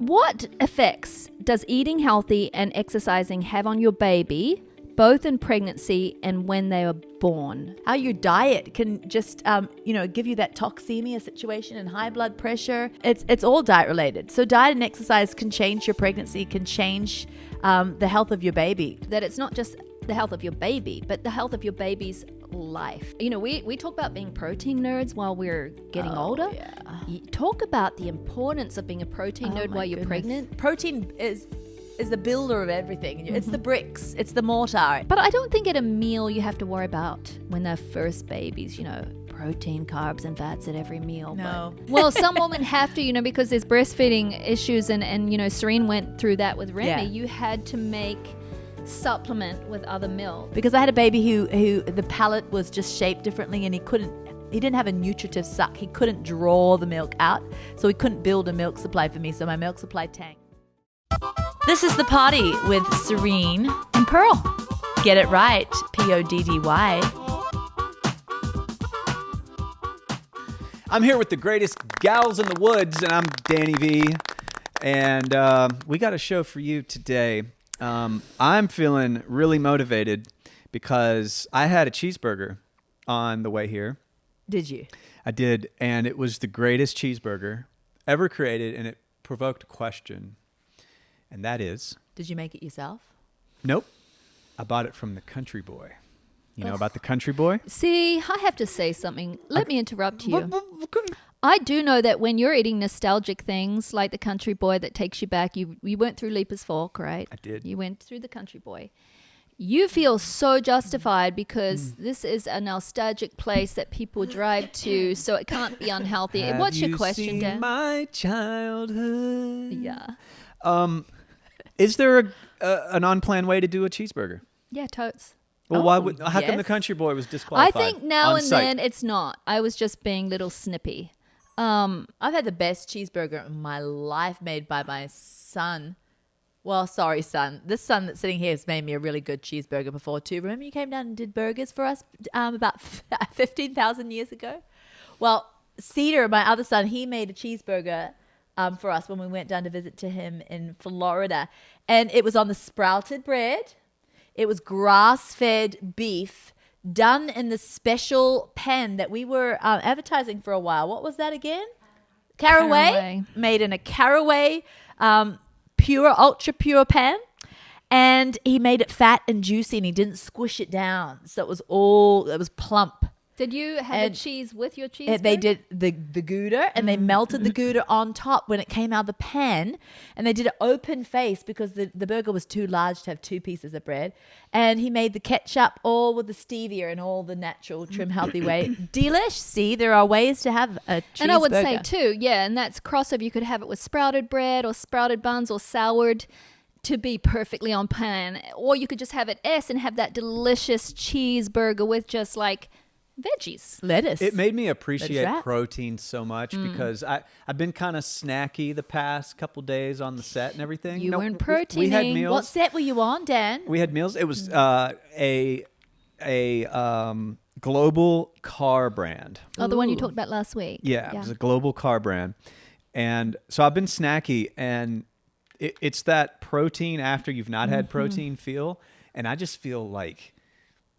What effects does eating healthy and exercising have on your baby, both in pregnancy and when they are born? How your diet can just, give you that toxemia situation and high blood pressure. It's all diet related. So diet and exercise can change your pregnancy, can change the health of your baby. That it's not just the health of your baby, but the health of your baby's life. We talk about being protein nerds while we're getting older. Yeah. You talk about the importance of being a protein nerd while you're pregnant. Protein is the builder of everything. It's the bricks. It's the mortar. But I don't think at a meal you have to worry about when they're first babies, protein, carbs, and fats at every meal. No. Well, some women have to, because there's breastfeeding issues and Serene went through that with Remy. Yeah. You had to make supplement with other milk. Because I had a baby who the palate was just shaped differently and he didn't have a nutritive suck. He couldn't draw the milk out. So he couldn't build a milk supply for me. So my milk supply tanked. This is The Poddy with Serene And Pearl. Get it right, Poddy. I'm here with the greatest gals in the woods, and I'm Danny V. And we got a show for you today. I'm feeling really motivated because I had a cheeseburger on the way here. Did you? I did, and it was the greatest cheeseburger ever created, and it provoked a question. And that is... Did you make it yourself? Nope. I bought it from the Country Boy. You know about the Country Boy? See, I have to say something. Let me interrupt you. I do know that when you're eating nostalgic things like the Country Boy that takes you back, you went through Leaper's Fork, right? I did. You went through the Country Boy. You feel so justified because this is a nostalgic place that people drive to, so it can't be unhealthy. What's your question, Have you Dan? seen my childhood? Yeah. Is there an unplanned way to do a cheeseburger? Yeah, totes. Well, how come the Country Boy was I disqualified? think now on and site? then it's not. I was just being little snippy. I've had the best cheeseburger in my life made by my son. Well, sorry, son. This son that's sitting here has made me a really good cheeseburger before too. Remember you came down and did burgers for us about 15,000 years ago? Well, Cedar, my other son, he made a cheeseburger for us when we went down to visit to him in Florida. And it was on the sprouted bread. It was grass-fed beef done in the special pan that we were advertising for a while. What was that again? Caraway. Made in a caraway pure, ultra pure pan. And he made it fat and juicy and he didn't squish it down. So it was plump. Did you have the cheese with your cheeseburger? They did the Gouda and they melted the Gouda on top when it came out of the pan, and they did it open face because the burger was too large to have two pieces of bread. And he made the ketchup all with the stevia and all the natural trim healthy way. Delish. See, there are ways to have a cheeseburger. And I would say too, yeah, and that's crossover. You could have it with sprouted bread or sprouted buns or soured to be perfectly on pan, or you could just have it S and have that delicious cheeseburger with just like veggies, lettuce. It made me appreciate protein so much because I've been kind of snacky the past couple days on the set and everything. You weren't proteining. We had meals. What set were you on, Dan? We had meals. It was a global car brand. Oh, the one you talked about last week. Yeah, it was a global car brand. And so I've been snacky, and it's that protein after you've not had protein feel. And I just feel like,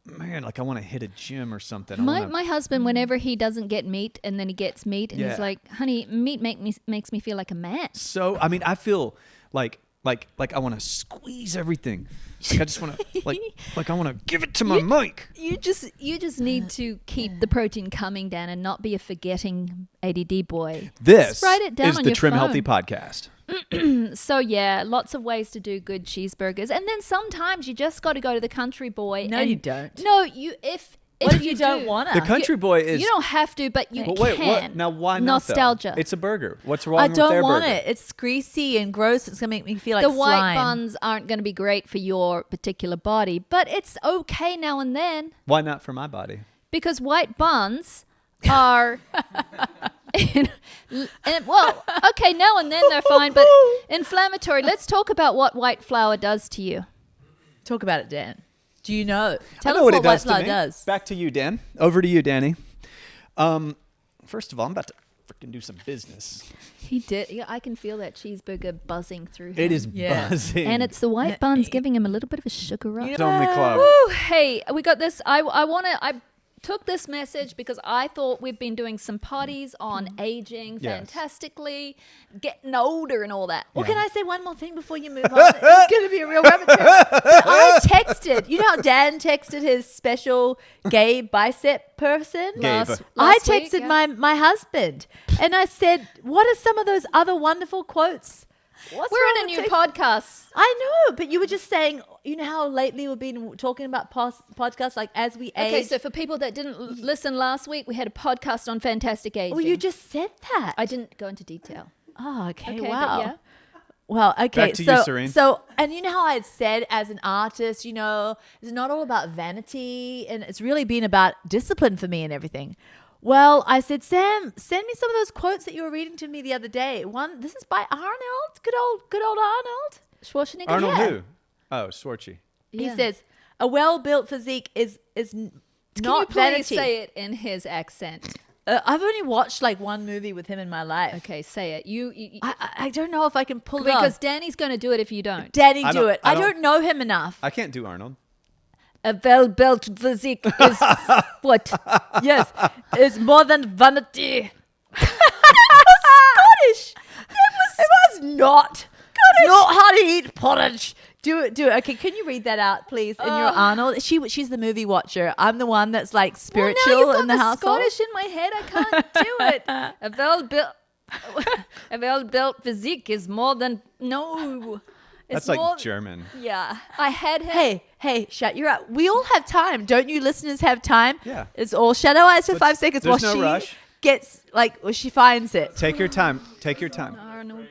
man, like I want to hit a gym or something. My husband, whenever he doesn't get meat and then he gets meat, and he's like, honey, meat makes me feel like a man. So, I mean, I feel like I want to squeeze everything. Like I just want to like I want to give it to my mic. You just need to keep the protein coming, Dan, and not be a forgetting ADD boy. This just write it down is on the your Trim phone. Healthy Podcast. So yeah, lots of ways to do good cheeseburgers, and then sometimes you just got to go to the Country Boy. No, you don't. No, you if What if you don't want to? The Country Boy is. You don't have to, but you But can. wait, what? Now why not? Nostalgia. Though? It's a burger. What's wrong I with their don't want burger? it. It's greasy and gross. It's gonna make me feel like The white slime. buns aren't going to be great for your particular body, but it's okay now and then Why not for my body? because white buns are. Well, okay, now and then they're fine, but inflammatory. Let's talk about what white flour does to you. Talk about it, Dan. Do you know? Tell I know us what what it white does flour to me. does. Back to you, Dan. Over to you, Danny. First of all, I'm about to freaking do some business. He did. Yeah, I can feel that cheeseburger buzzing through him. It is Yeah. buzzing. And it's the white buns giving him a little bit of a sugar rush. It's only club. Woo, hey, we got this. I took this message because I thought we've been doing some potties on aging Yes. fantastically, getting older and all that. Well, can I say one more thing before you move on? It's going to be a real rabbit trail. I texted. You know how Dan texted his special gay bicep person? Gabe. Last I week, texted yeah. my husband and I said, what are some of those other wonderful quotes? What's We're wrong in a new with podcast. I know, but you were just saying, you know how lately we've been talking about podcasts like as we age. Okay, so for people that didn't listen last week, we had a podcast on fantastic aging. well, you just said that. I didn't go into detail. Oh, okay, Okay, wow. but yeah. Well, okay. Back to so, you, Serene. So, and you know how I had said as an artist, you know, it's not all about vanity and it's really been about discipline for me and everything. Well, I said, Sam, send me some of those quotes that you were reading to me the other day. This is by Arnold, good old Arnold. Schwarzenegger? Arnold Yeah. who? Oh, Schwartzy. He Yeah. says, a well-built physique is Can not you please vanity. say it in his accent? I've only watched like one movie with him in my life. Okay, say it. You I don't know if I can pull it because off. Danny's going to do it if you don't. Danny, I do don't- it. I I don't- don't know him enough. I can't do Arnold. A well-built physique is what? Yes, it's more than vanity. Scottish. It was not. Scottish. It's not how to eat porridge. Do it. Okay, can you read that out, please? And you're Arnold. She's the movie watcher. I'm the one that's like spiritual well, now you've got in the household. Scottish in my head. I can't do it. A well-built physique is more than no. It's That's like more, German. Yeah, I had him. Hey, shut your up. We all have time. Don't you listeners have time? Yeah. It's all shadow eyes for Let's- 5 seconds while there's no she rush. gets she finds it. Take your time. Take your time. Arnold,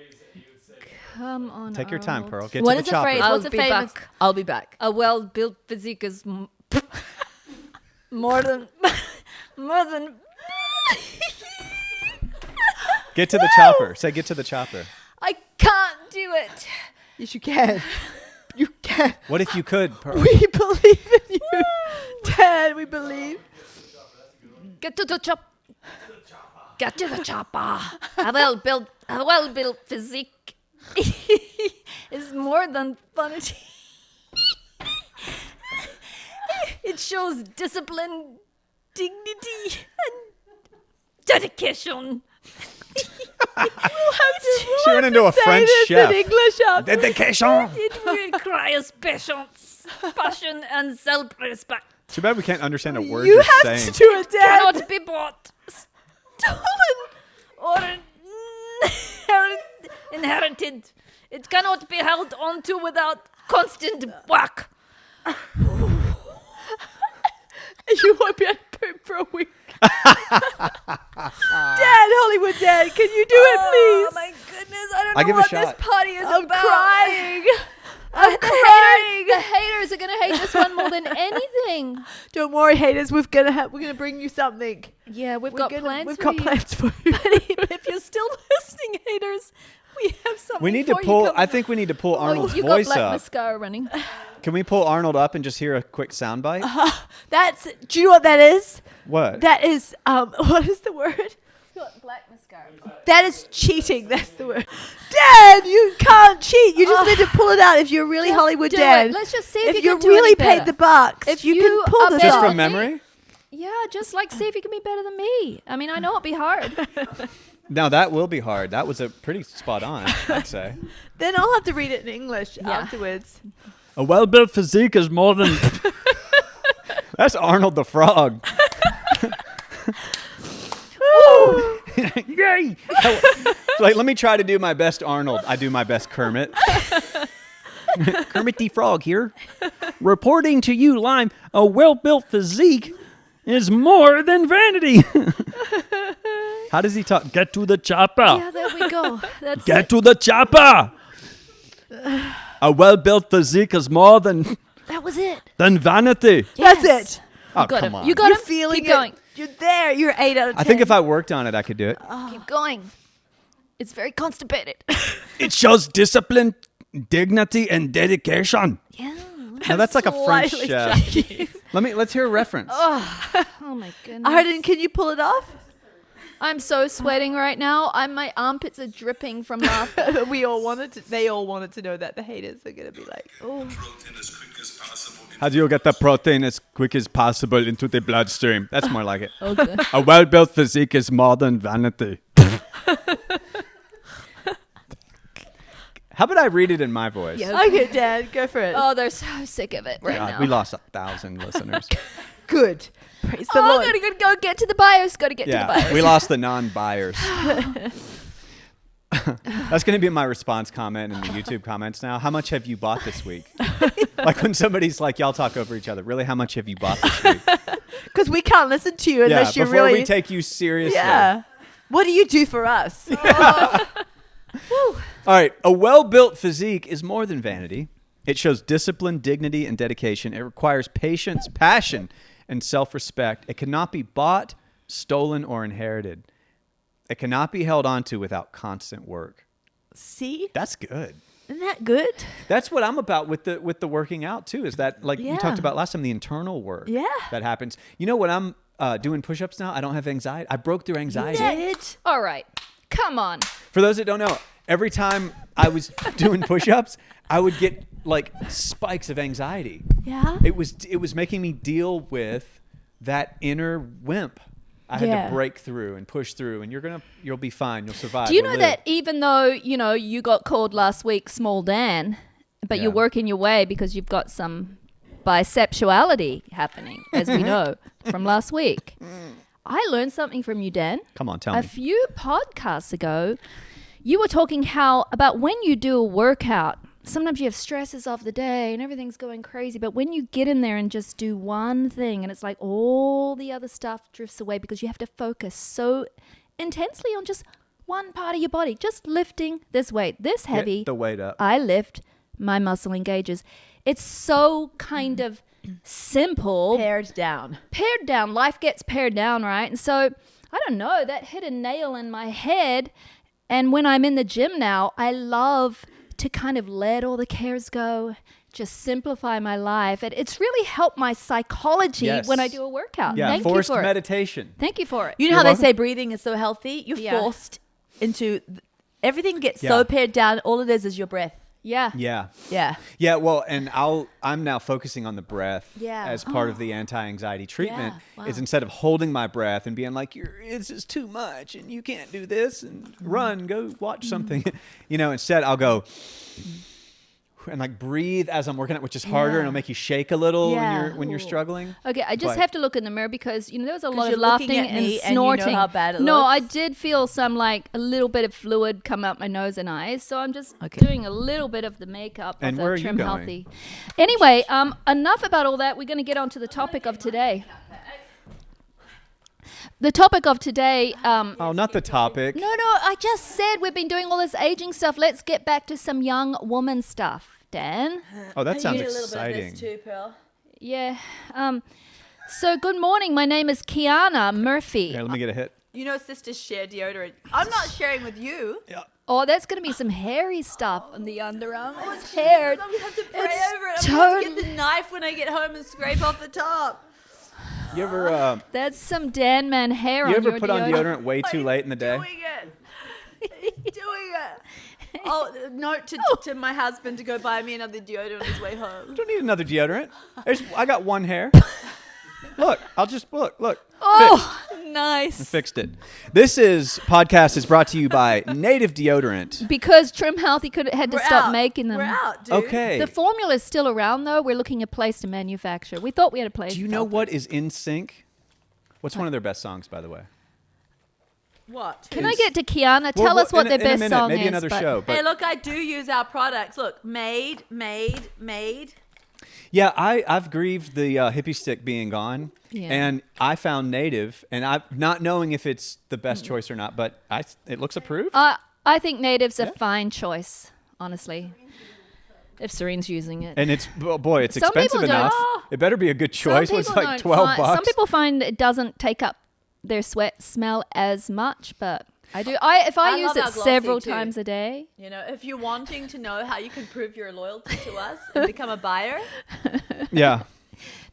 come on. Take your time, Arnold. Pearl. Get What to is the the chopper. phrase? I'll What's the be famous? back. I'll be back. A well-built physique is more than Get to the chopper. Say get to the chopper. I can't do it. Yes, you can. You can. What if you could, Pearl? We believe in you, Dad. We believe. Get to the chop. Get to the chopper. A well-built physique is more than vanity. It shows discipline, dignity, and dedication. She went into a French chef. In English up. Dedication. It requires patience, passion, and self-respect. Too bad we can't understand a word You you're have saying. to do it, Dad. Cannot be bought, stolen, or inherited. It cannot be held onto without constant work. You won't be able to poop for a week. Dad, Hollywood Dad, can you do it, Oh please? my goodness! I don't I'll know give a what shot. this party is I'm about. crying. I'm I'm crying. crying. The haters are gonna hate this one more than anything. Don't worry, haters. We're gonna bring you something. Yeah, we've We've got plans for you. If you're still listening, haters, we have something. We need to for you pull. coming I up. think we need to pull Arnold's you voice got black up. mascara running. Can we pull Arnold up and just hear a quick soundbite? Do you know what that is? What? That is what is the word? Got black mascara. That is cheating. That's the word. Dad, you can't cheat. You just need to pull it out if you're really Just Hollywood do Dad. it. Let's just see if you you're can do really any paid better. the bucks, If you you can pull are this better Just off. from memory? Yeah, just like see if you can be better than me. I mean, I know it'll be hard. No, that will be hard. That was a pretty spot on, I'd say. Then I'll have to read it in English afterwards. A well-built physique is more than... That's Arnold the Frog. Yay! Like, let me try to do my best Arnold. I do my best Kermit. Kermit the Frog here. Reporting to you live, a well-built physique is more than vanity. How does he talk? Get to the chopper. Yeah, there we go. That's Get it. to the chopper. A well-built physique is more than That was it. vanity. That's Yes. it. Oh, Got come him. on. You got You're him. feeling Keep it. going. You're there. You're 8 out of 10. I think if I worked on it, I could do it. Keep going. It's very constipated. It shows discipline, dignity, and dedication. Yeah. Now that's like a French Slightly chef. Chinese. Let's hear a reference. Oh my goodness. Arden, can you pull it off? I'm so sweating right now. My armpits are dripping from laughter. They all wanted to know that. The haters are going to be like, oh. How do you get the protein as quick as possible into the bloodstream? That's more like it. Okay. A well-built physique is more than vanity. How about I read it in my voice? Yeah. Okay, Dad, go for it. Oh, they're so sick of it right God, now. we lost 1,000 listeners. Good. Praise the Oh, Lord. gotta go get to the bios. Gotta get to the Yeah, bios. we lost the non-buyers. That's going to be my response comment in the YouTube comments now. How much have you bought this week? Like when somebody's like, y'all talk over each other. Really, how much have you bought this week? Because we can't listen to you unless you before really... we take you seriously. Yeah. What do you do for us? All right. A well-built physique is more than vanity. It shows discipline, dignity, and dedication. It requires patience, passion, and self-respect. It cannot be bought, stolen, or inherited. It cannot be held onto without constant work. See? That's good. Isn't that good? That's what I'm about with the working out too. Is that like Yeah. you talked about last time, the internal work that happens. You know, when I'm doing push-ups now, I don't have anxiety. I broke through anxiety. All right. Come on. For those that don't know, every time I was doing push-ups, I would get like spikes of anxiety. Yeah? It was making me deal with that inner wimp. I had to break through and push through, and you'll be fine. You'll survive. Do you You'll know live. that even though, you got called last week Small Dan, but you're working your way because you've got some bisexuality happening, as we know from last week. I learned something from you, Dan. Come on, tell A me. few podcasts ago, you were talking about when you do a workout, sometimes you have stresses of the day and everything's going crazy. But when you get in there and just do one thing and it's like all the other stuff drifts away because you have to focus so intensely on just one part of your body, just lifting this weight, this heavy. Get the weight up. I lift, my muscle engages. It's so kind of simple. Pared down. Pared down. Life gets pared down, right? And so, I don't know, that hit a nail in my head. And when I'm in the gym now, I love to kind of let all the cares go, just simplify my life. It's really helped my psychology when I do a workout. Yeah, Thank forced you for it. meditation. Thank you for it. You know You're how welcome. they say breathing is so healthy? You're forced into... Everything gets so pared down. All it is your breath. Yeah. Yeah. Yeah. Yeah, well, and I'm now focusing on the breath Yeah. as part of the anti-anxiety treatment. Wow. Is instead of holding my breath and being like, it's just too much and you can't do this and run, go watch something. Instead I'll go and like breathe as I'm working out, which is harder and it'll make you shake a little when you're struggling. Okay, I just But- have to look in the mirror because, there was a lot of you're laughing looking at and me and you know snorting. how bad it No, looks. I did feel some a little bit of fluid come out my nose and eyes. So I'm just Okay. doing a little bit of the makeup And of where the are you Trim going? Healthy. Anyway, enough about all that. We're going to get on to the topic of today. The topic of today. Oh, not the topic. No, I just said we've been doing all this aging stuff. Let's get back to some young woman stuff, Dan. Oh, that sounds You did a little bit of exciting. this too, Pearl. Yeah. So good morning. My name is Kiana Murphy. Here, let me get a hit. You know sisters share deodorant. I'm not sharing with you. Yeah. Oh, that's going to be some hairy stuff on the underarm. It's haired. I'm going to have to pray It's over it. I'm going to tone- get the knife when I get home and scrape off the top. You ever That's some Dan Man hair you on ever your put on deodorant way too late in the day? Doing it. Doing it. Oh, note to my husband to go buy me another deodorant on his way home. Don't need another deodorant. I got one hair. Look, I'll just look. Oh, nice. Fixed it. This podcast is brought to you by Native Deodorant. Because Trim Healthy had to We're stop out. making them. We're out, dude. Okay. The formula is still around, though. We're looking at a place to manufacture. We thought we had a place. Do you know what is in sync? What's one of their best songs, by the way? What? Can I get to Kiana? Tell us what their in a best minute, song maybe is. another but- show. But Hey, look, I do use our products. Look, made. yeah, I've grieved the hippie stick being gone, Yeah. and I found Native, and I'm not knowing if it's the best choice or not, but it looks approved. I think Native's a fine choice, honestly. If Serene's using it. And it's boy, it's Some expensive people don't. enough. It better be a good choice. Some It's people like don't $12. Some people find it doesn't take up their sweat smell as much, but I do. If I use love it our glossy several too. times a day. You know, if you're wanting to know how you can prove your loyalty to us and become a buyer, Yeah.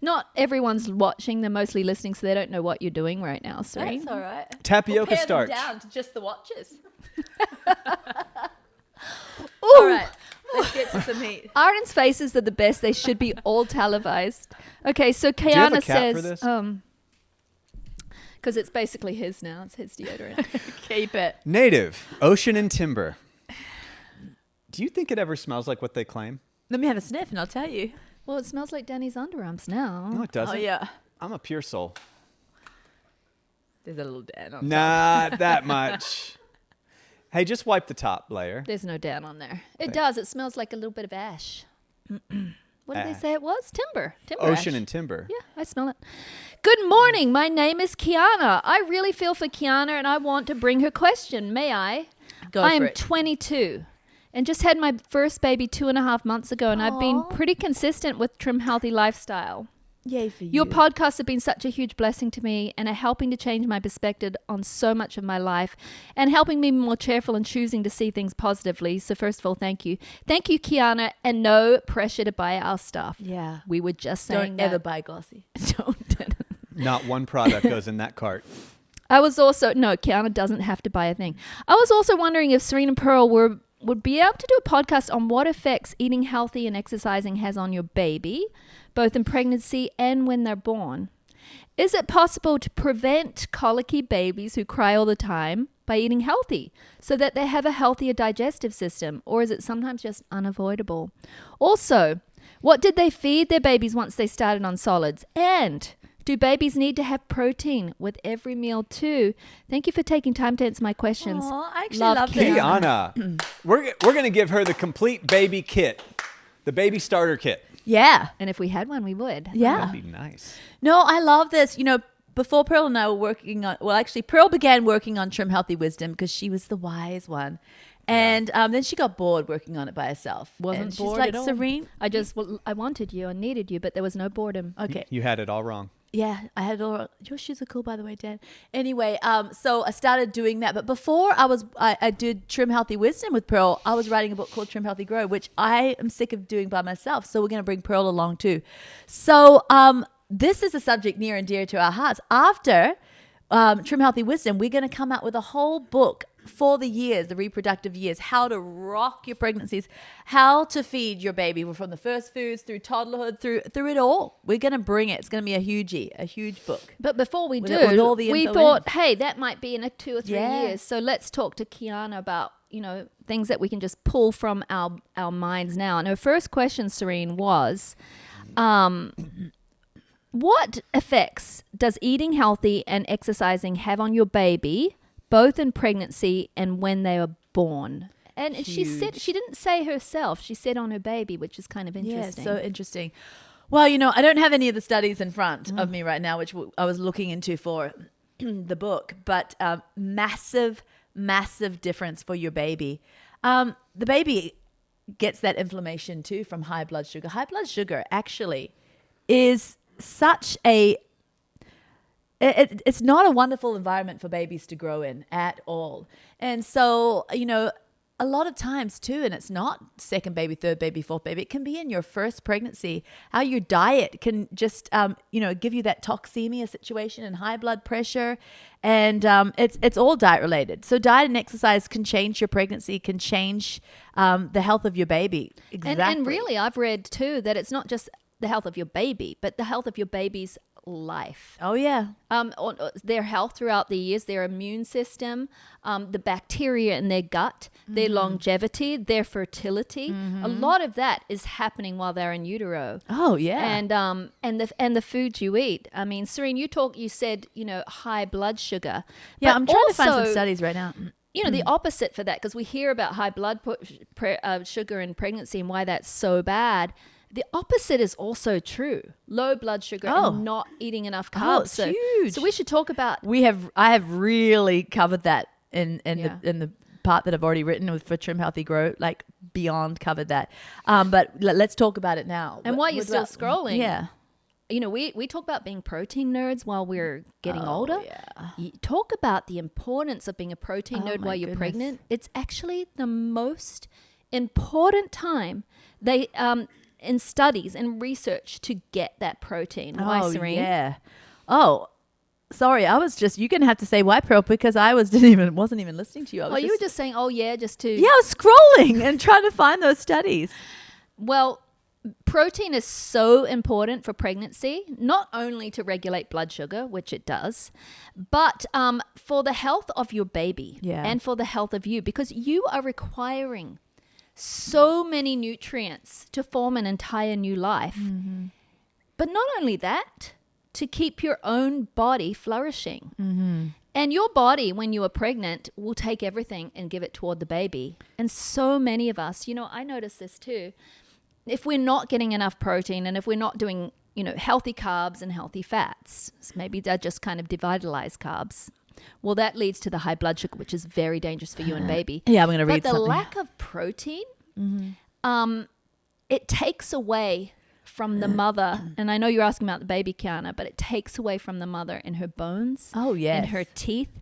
Not everyone's watching. They're mostly listening, so they don't know what you're doing right now, Serene. That's all right. Tapioca We'll pare starch. them down to just the watches. Ooh. All right. Let's get to some meat. Arden's faces are the best. They should be all televised. Okay, so you have a Kiana cap for says, this? because it's basically his now. It's his deodorant. Keep it. Native, ocean and timber. Do you think it ever smells like what they claim? Let me have a sniff and I'll tell you. Well, it smells like Danny's underarms now. No, it doesn't. Oh, yeah. I'm a pure soul. There's a little Dan on top. Not that much. Hey, just wipe the top layer. There's no Dan on there. It does. It smells like a little bit of ash. What did they Ash. say it was? Timber. Timber Ocean ash. and timber. Yeah, I smell it. Good morning. My name is Kiana. I really feel for Kiana and I want to bring her question. May I? Go I for am it. 22 and just had my first baby 2.5 months ago, and I've been Aw. pretty consistent with trim healthy lifestyle. Yay for you. Your podcasts have been such a huge blessing to me and are helping to change my perspective on so much of my life and helping me be more cheerful and choosing to see things positively. So first of all, thank you. Thank you, Kiana, and no pressure to buy our stuff. Yeah. We were just saying Don't ever that. buy Glossy. Don't. Not one product goes in that cart. I was also, no, Kiana doesn't have to buy a thing. I was also wondering if Serene and Pearl would be able to do a podcast on what effects eating healthy and exercising has on your baby, both in pregnancy and when they're born. Is it possible to prevent colicky babies who cry all the time by eating healthy so that they have a healthier digestive system, or is it sometimes just unavoidable? Also, what did they feed their babies once they started on solids? And do babies need to have protein with every meal too? Thank you for taking time to answer my questions. Aw, I actually Love love Kiana. this. Kiana, we're going to give her the complete baby kit, the baby starter kit. Yeah. And if we had one, we would. Yeah. That'd be nice. No, I love this. You know, before Pearl and I were working on, well, actually, Pearl began working on Trim Healthy Wisdom because she was the wise one. And then she got bored working on it by herself. Wasn't and bored she's like, at all. Serene. I wanted you, I needed you, but there was no boredom. Okay. You had it all wrong. Yeah, I had all. Your shoes are cool, by the way, Dan. Anyway, so I started doing that. But before I did Trim Healthy Wisdom with Pearl, I was writing a book called Trim Healthy Grow, which I am sick of doing by myself. So we're going to bring Pearl along too. So this is a subject near and dear to our hearts. After Trim Healthy Wisdom, we're going to come out with a whole book for the years, the reproductive years, how to rock your pregnancies, how to feed your baby from the first foods through toddlerhood, through it all. We're going to bring it. It's going to be a huge book. But before we With do, all the we info thought, hey, that might be in 2 or 3 Yeah. years. So let's talk to Kiana about, things that we can just pull from our minds now. And her first question, Serene, was, what effects does eating healthy and exercising have on your baby, both in pregnancy and when they are born? And she said, she didn't say herself, she said on her baby, which is kind of interesting. Yeah, so interesting. Well, I don't have any of the studies in front of me right now, which I was looking into for the book, but massive difference for your baby. The baby gets that inflammation too from high blood sugar. High blood sugar actually is such it's not a wonderful environment for babies to grow in at all. And so, a lot of times too, and it's not second baby, third baby, fourth baby, it can be in your first pregnancy, how your diet can just, give you that toxemia situation and high blood pressure. And it's all diet related. So diet and exercise can change your pregnancy, can change the health of your baby. Exactly. And really, I've read too that it's not just the health of your baby, but the health of your baby's life. Oh, yeah. Their health throughout the years, their immune system, the bacteria in their gut, their longevity, their fertility. A lot of that is happening while they're in utero. Oh, yeah. And the foods you eat. I mean, Serene, you said, high blood sugar. Yeah, But I'm trying to find some also, studies right now. the opposite for that, because we hear about high blood sugar in pregnancy and why that's so bad. The opposite is also true. Low blood sugar and not eating enough carbs. it's huge. So we should talk about I have really covered that in the part that I've already written for Trim Healthy Grow, like beyond covered that. But let's talk about it now. And while you're still scrolling, yeah. we talk about being protein nerds while we're getting older. Yeah. You talk about the importance of being a protein nerd my while you're goodness. pregnant. It's actually the most important time. in studies and research to get that protein. Why, Serene? Yeah. Oh, sorry. I was just, you're going to have to say why, Pearl, because I wasn't even listening to you. Oh, you were just saying, oh, yeah, just to... Yeah, I was scrolling and trying to find those studies. Well, protein is so important for pregnancy, not only to regulate blood sugar, which it does, but for the health of your baby and for the health of you, because you are requiring so many nutrients to form an entire new life. Mm-hmm. But not only that, to keep your own body flourishing. Mm-hmm. And your body, when you are pregnant, will take everything and give it toward the baby. And so many of us, I notice this too. If we're not getting enough protein and if we're not doing, healthy carbs and healthy fats, maybe they're just kind of devitalized carbs, well, that leads to the high blood sugar, which is very dangerous for you and baby. Yeah, I'm going to read something. But the lack of protein, it takes away from the mother, and I know you're asking about the baby, Kiana, but it takes away from the mother in her bones, in her teeth,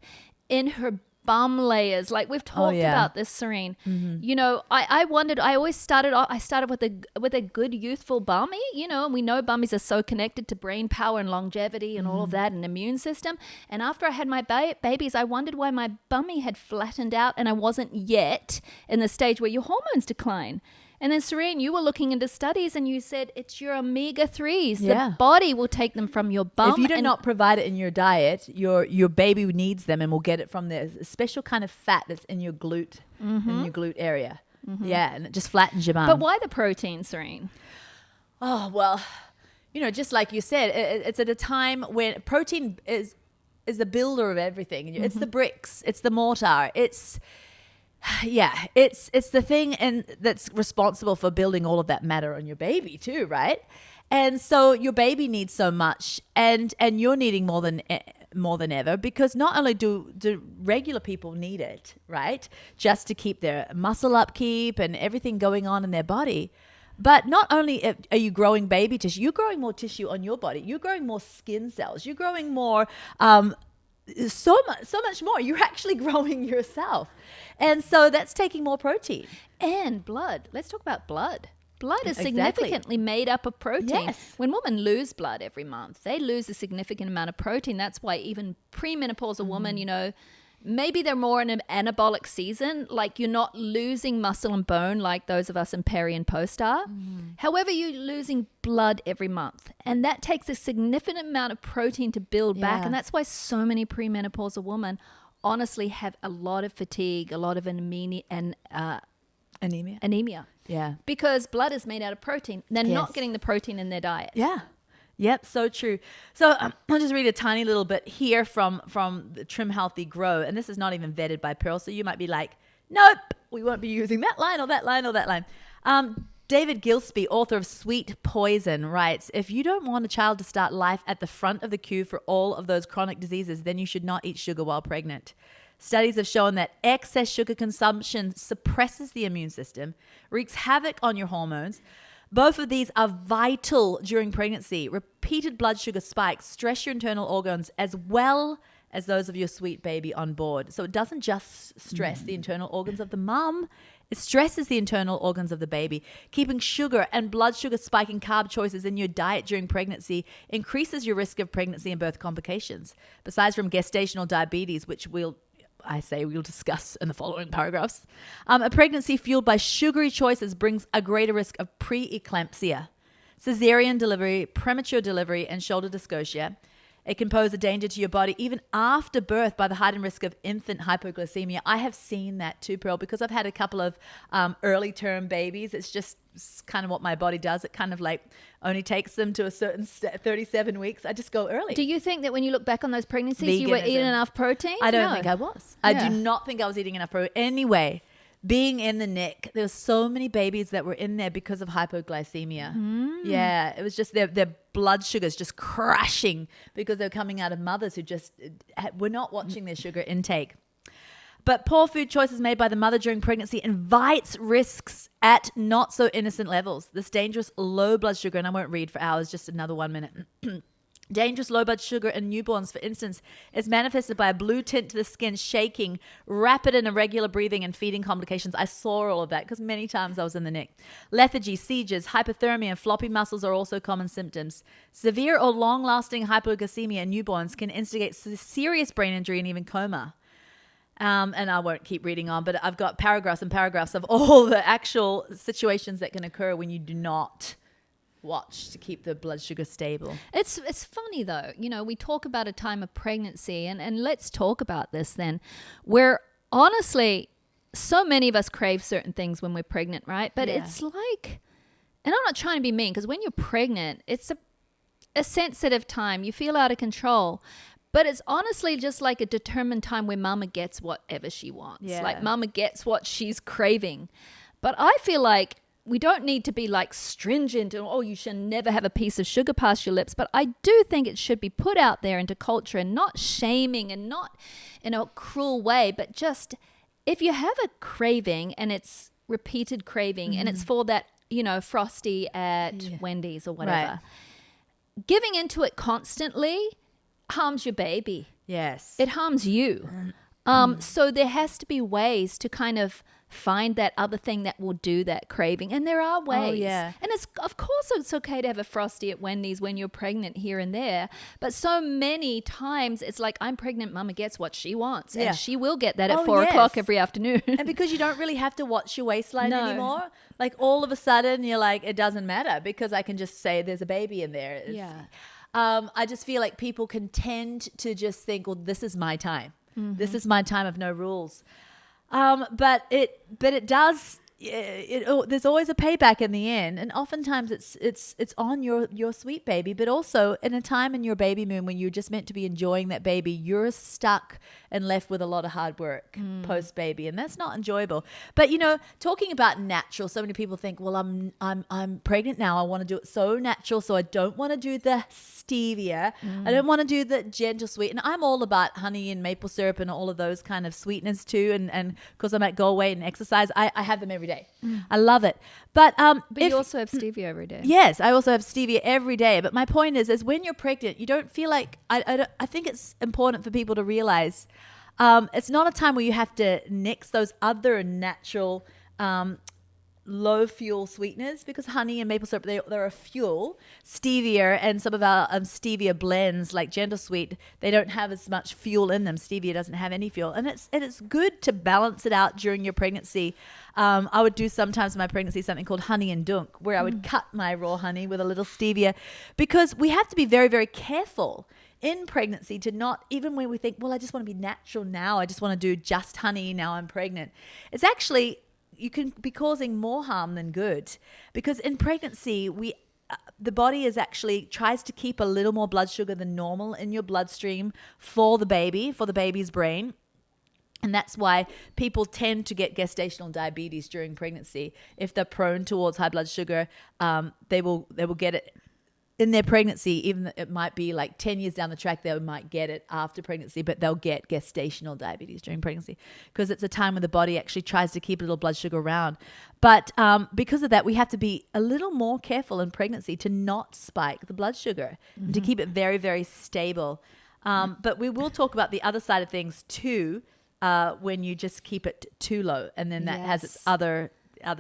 in her bum layers. Like we've talked about this, Serene. Mm-hmm. I wondered. I started with a good youthful bummy. And we know bummies are so connected to brain power and longevity and all of that and immune system. And after I had my babies, I wondered why my bummy had flattened out and I wasn't yet in the stage where your hormones decline. And then, Serene, you were looking into studies and you said it's your omega-3s. Yeah. The body will take them from your bum. If you do not provide it in your diet, your baby needs them and will get it from the special kind of fat that's in your glute, in your glute area. Mm-hmm. Yeah, and it just flattens your bum. But why the protein, Serene? Oh, well, just like you said, it's at a time when protein is the builder of everything. It's the bricks. It's the mortar. It's the thing and that's responsible for building all of that matter on your baby too, right? And so your baby needs so much, and you're needing more than ever, because not only do regular people need it, right, just to keep their muscle upkeep and everything going on in their body, but not only are you growing baby tissue, you're growing more tissue on your body, you're growing more skin cells, you're growing more so much more. You're actually growing yourself. And so that's taking more protein. And blood. Let's talk about blood. Blood is significantly made up of protein. Yes. When women lose blood every month, they lose a significant amount of protein. That's why even premenopausal women, maybe they're more in an anabolic season, like you're not losing muscle and bone like those of us in peri and post are. However, you're losing blood every month, and that takes a significant amount of protein to build back, and that's why so many premenopausal women honestly have a lot of fatigue, a lot of anemia. Yeah. Because blood is made out of protein. They're not getting the protein in their diet. Yeah. Yep, so true. So I'll just read a tiny little bit here from the Trim Healthy Grow. And this is not even vetted by Pearl. So you might be like, nope, we won't be using that line or that line or that line. David Gillespie, author of Sweet Poison, writes, if you don't want a child to start life at the front of the queue for all of those chronic diseases, then you should not eat sugar while pregnant. Studies have shown that excess sugar consumption suppresses the immune system, wreaks havoc on your hormones. Both of these are vital during pregnancy. Repeated blood sugar spikes stress your internal organs as well as those of your sweet baby on board. So it doesn't just stress the internal organs of the mum, it stresses the internal organs of the baby. Keeping sugar and blood sugar spiking carb choices in your diet during pregnancy increases your risk of pregnancy and birth complications. Besides from gestational diabetes, which we'll discuss in the following paragraphs. A pregnancy fueled by sugary choices brings a greater risk of preeclampsia, cesarean delivery, premature delivery, and shoulder dystocia. It can pose a danger to your body even after birth by the heightened risk of infant hypoglycemia. I have seen that too, Pearl, because I've had a couple of early term babies. It's kind of what my body does. It kind of like only takes them to a certain 37 weeks. I just go early. Do you think that when you look back on those pregnancies, you were eating enough protein? I don't think I was. Yeah. I do not think I was eating enough protein. Anyway, being in the NIC, there were so many babies that were in there because of hypoglycemia. Yeah, it was just their blood sugars just crashing because they're coming out of mothers who just were not watching their sugar intake. But poor food choices made by the mother during pregnancy invites risks at not so innocent levels. This dangerous low blood sugar, and I won't read for hours, just another 1 minute. Dangerous low blood sugar in newborns, for instance, is manifested by a blue tint to the skin, shaking, rapid and irregular breathing, and feeding complications. I saw all of that because many times I was in the NIC. Lethargy, seizures, hypothermia, and floppy muscles are also common symptoms. Severe or long-lasting hypoglycemia in newborns can instigate serious brain injury and even coma. And I won't keep reading on, but I've got paragraphs and paragraphs of all the actual situations that can occur when you do not watch to keep the blood sugar stable. It's funny though, we talk about a time of pregnancy, and let's talk about this then, where honestly so many of us crave certain things when we're pregnant, right? But it's like, and I'm not trying to be mean, because when you're pregnant, it's a sensitive time. You feel out of control. But it's honestly just like a determined time where mama gets whatever she wants. Yeah. Like mama gets what she's craving. But I feel like we don't need to be like stringent and, you should never have a piece of sugar past your lips. But I do think it should be put out there into culture, and not shaming and not in a cruel way, but just if you have a craving and it's repeated craving and it's for that, Frosty at Wendy's or whatever, giving into it constantly harms your baby. Yes. It harms you. So there has to be ways to kind of find that other thing that will do that craving. And there are ways. Oh, yeah. And of course it's okay to have a Frosty at Wendy's when you're pregnant here and there. But so many times it's like, I'm pregnant, mama gets what she wants. Yeah. And she will get that at 4 yes. o'clock every afternoon. And because you don't really have to watch your waistline No. anymore, like all of a sudden you're like, it doesn't matter because I can just say there's a baby in there. I just feel like people can tend to just think, well, this is my time. This is my time of no rules. But it does. There's always a payback in the end, and oftentimes it's on your sweet baby, but also in a time in your baby moon when you're just meant to be enjoying that baby, you're stuck and left with a lot of hard work post baby, and that's not enjoyable. But talking about natural, so many people think, well, I'm pregnant now, I want to do it so natural, so I don't want to do the stevia, I don't want to do the gentle sweet, and I'm all about honey and maple syrup and all of those kind of sweeteners too, and because I'm at goal weight and exercise, I have them every day. I love it. But you also have stevia every day. Yes, I also have stevia every day. But my point is when you're pregnant, you don't feel like, I think it's important for people to realize it's not a time where you have to nix those other natural low fuel sweeteners, because honey and maple syrup, they're a fuel. Stevia and some of our stevia blends like Gentle Sweet, they don't have as much fuel in them. Stevia doesn't have any fuel, and it's good to balance it out during your pregnancy. I would do sometimes in my pregnancy something called honey and dunk, where I would cut my raw honey with a little stevia, because we have to be very, very careful in pregnancy to not, even when we think, well, I just want to be natural now, I just want to do just honey now I'm pregnant. It's actually, you can be causing more harm than good, because in pregnancy, the body is actually tries to keep a little more blood sugar than normal in your bloodstream for the baby's brain. And that's why people tend to get gestational diabetes during pregnancy. If they're prone towards high blood sugar, they will get it in their pregnancy. Even though it might be like 10 years down the track, they might get it after pregnancy, but they'll get gestational diabetes during pregnancy because it's a time when the body actually tries to keep a little blood sugar around. But because of that, we have to be a little more careful in pregnancy to not spike the blood sugar and to keep it very, very stable. But we will talk about the other side of things too, when you just keep it too low, and then that has its other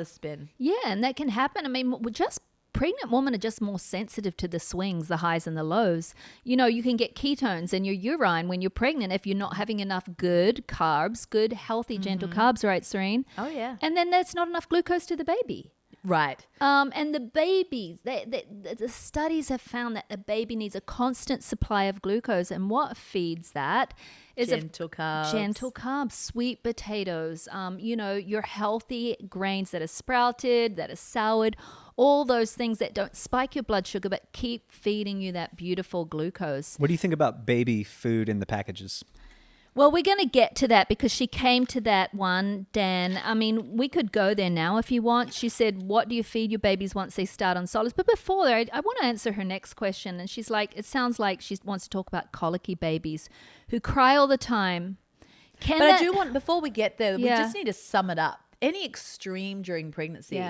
spin. Yeah, and that can happen. I mean, just pregnant women are just more sensitive to the swings, the highs and the lows. You can get ketones in your urine when you're pregnant if you're not having enough good carbs, good, healthy, gentle carbs, right, Serene? Oh, yeah. And then there's not enough glucose to the baby. Right. And the babies, the studies have found that the baby needs a constant supply of glucose. And what feeds that is gentle carbs, sweet potatoes, your healthy grains that are sprouted, that are soured, all those things that don't spike your blood sugar but keep feeding you that beautiful glucose. What do you think about baby food in the packages? Well, we're going to get to that because she came to that one, Dan. I mean, we could go there now if you want. She said, what do you feed your babies once they start on solids? But before that, I want to answer her next question. And she's like, it sounds like she wants to talk about colicky babies who cry all the time. I do want, before we get there, we just need to sum it up. Any extreme during pregnancy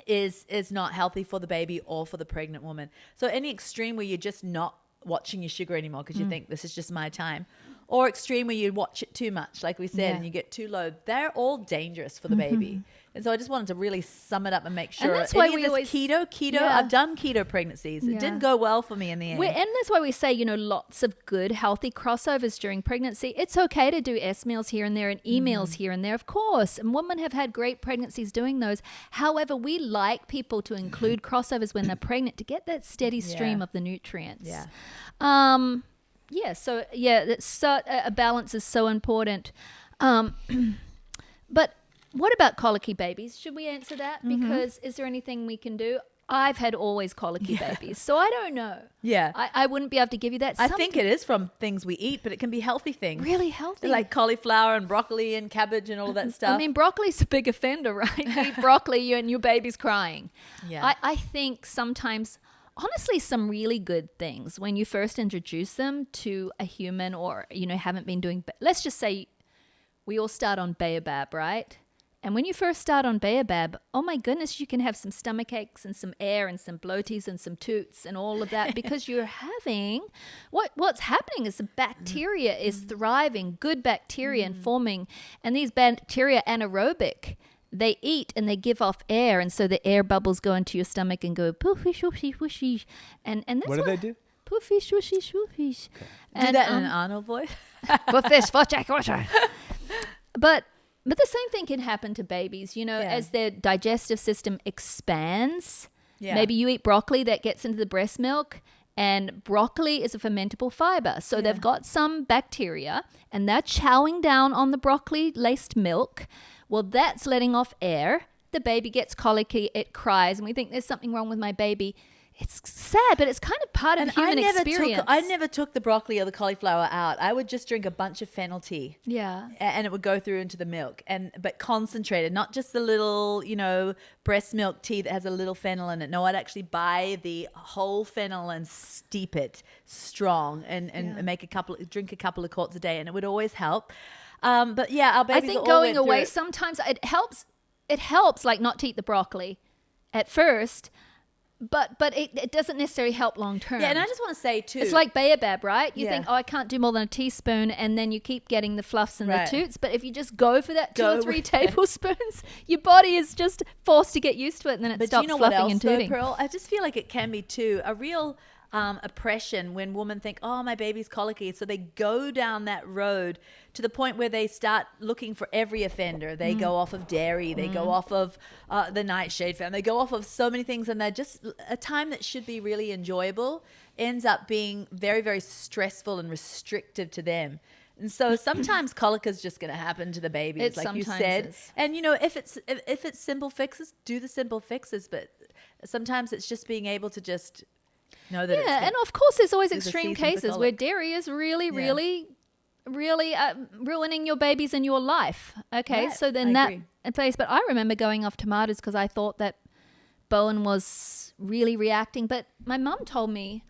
is not healthy for the baby or for the pregnant woman. So any extreme where you're just not watching your sugar anymore because you think this is just my time, or extreme where you watch it too much, like we said, and you get too low, they're all dangerous for the baby. And so I just wanted to really sum it up and make sure. And that's why any we of this always keto. Yeah. I've done keto pregnancies. It didn't go well for me in the end. And that's why we say, lots of good, healthy crossovers during pregnancy. It's okay to do S meals here and there and E meals here and there, of course. And women have had great pregnancies doing those. However, we like people to include crossovers when they're pregnant to get that steady stream of the nutrients. Yeah. That's so a balance is so important. But what about colicky babies? Should we answer that? Because is there anything we can do? I've had always colicky babies, so I don't know. Yeah. I wouldn't be able to give you that. I think it is from things we eat, but it can be healthy things. Really healthy. Like cauliflower and broccoli and cabbage and all that stuff. I mean, broccoli's a big offender, right? You eat broccoli and your baby's crying. Yeah. I think sometimes, honestly, some really good things when you first introduce them to a human or, haven't been doing, let's just say we all start on Baobab, right? And when you first start on Baobab, oh my goodness, you can have some stomach aches and some air and some bloaties and some toots and all of that because you're having, what's happening is the bacteria is thriving, good bacteria and forming, and these bacteria anaerobic. They eat and they give off air, and so the air bubbles go into your stomach and go poofy, shoofy, whooshy. And that's What do they do? Poofy, shooshy, shoofy. Do that in an Arnold voice. But the same thing can happen to babies, as their digestive system expands. Yeah. Maybe you eat broccoli that gets into the breast milk, and broccoli is a fermentable fiber. So they've got some bacteria and they're chowing down on the broccoli laced milk. Well, that's letting off air. The baby gets colicky, it cries, and we think there's something wrong with my baby. It's sad, but it's kind of part of human experience. I never took the broccoli or the cauliflower out. I would just drink a bunch of fennel tea. Yeah. And it would go through into the milk, but concentrated, not just the little, breast milk tea that has a little fennel in it. No, I'd actually buy the whole fennel and steep it strong and drink a couple of quarts a day, and it would always help. But yeah, our babies I think all going went away through sometimes it helps like not to eat the broccoli at first. But it doesn't necessarily help long term. Yeah, and I just want to say too, it's like Baobab, right? You Yeah. think, I can't do more than a teaspoon, and then you keep getting the fluffs and Right. the toots. But if you just go for that 2 or 3 with it. tablespoons, your body is just forced to get used to it, and then it But stops do you know what fluffing else, and though, tooting. Pearl? I just feel like it can be too a real oppression when women think, oh, my baby's colicky. So they go down that road to the point where they start looking for every offender. They go off of dairy. They go off of the nightshade fan. They go off of so many things. And they're just a time that should be really enjoyable ends up being very, very stressful and restrictive to them. And so sometimes colic is just going to happen to the babies, It like you sometimes said. is. And, if it's simple fixes, do the simple fixes. But sometimes it's just being able to just know that it's And of course, there's always There's a extreme season for cases where colic. dairy is really ruining your babies and your life. Okay, Right, so then I that agree. in place. But I remember going off tomatoes because I thought that Bowen was really reacting. But my mum told me,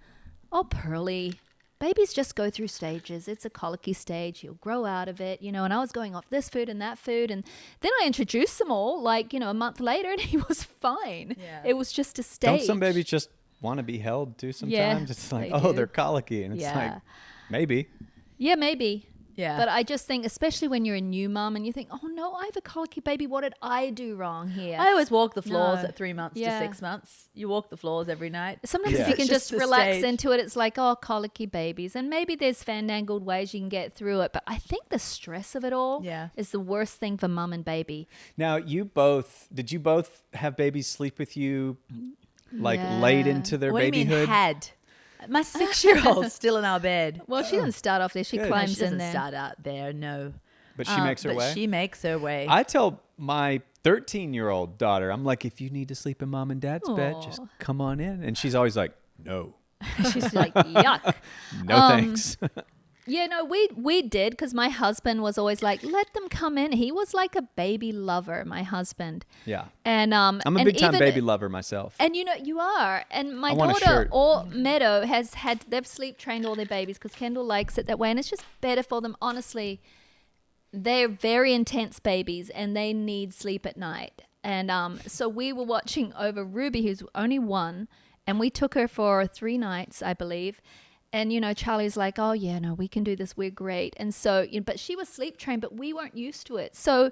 "Oh, Pearly, babies just go through stages. It's a colicky stage. You'll grow out of it, And I was going off this food and that food, and then I introduced them all, a month later, and he was fine. Yeah. It was just a stage. Don't some babies just want to be held too sometimes? Yeah, It's like, they do. they're colicky. And it's Yeah. like, maybe. Yeah, maybe. Yeah. But I just think, especially when you're a new mum and you think, oh no, I have a colicky baby. What did I do wrong here? I always walk the floors No. at 3 months Yeah. to 6 months. You walk the floors every night. Sometimes Yeah. if you can It's just just the relax stage. into it, it's like, oh, colicky babies. And maybe there's fandangled ways you can get through it. But I think the stress of it all Yeah. is the worst thing for mum and baby. Now, did you both have babies sleep with you late Yeah. into their What do you mean babyhood? had? My 6-year-old's still in our bed. Well, she doesn't start off there. She Good. No, climbs she doesn't in there. start out there, no. But she makes her but way? she makes her way. I tell my 13-year-old daughter, I'm like, if you need to sleep in mom and dad's bed, just Aw. come on in. And she's always like, no, She's like, yuck. no thanks. Yeah, no, we did because my husband was always like, let them come in. He was like a baby lover, my husband. Yeah. And I'm a and big time even- baby lover myself. And you are. And my I want a daughter shirt. or Meadow they've sleep trained all their babies because Kendall likes it that way. And it's just better for them. Honestly, they're very intense babies and they need sleep at night. And so we were watching over Ruby, who's only 1, and we took her for 3 nights, I believe. And, you know, Charlie's like, oh, yeah, no, we can do this. We're great. And so, but she was sleep trained, but we weren't used to it. So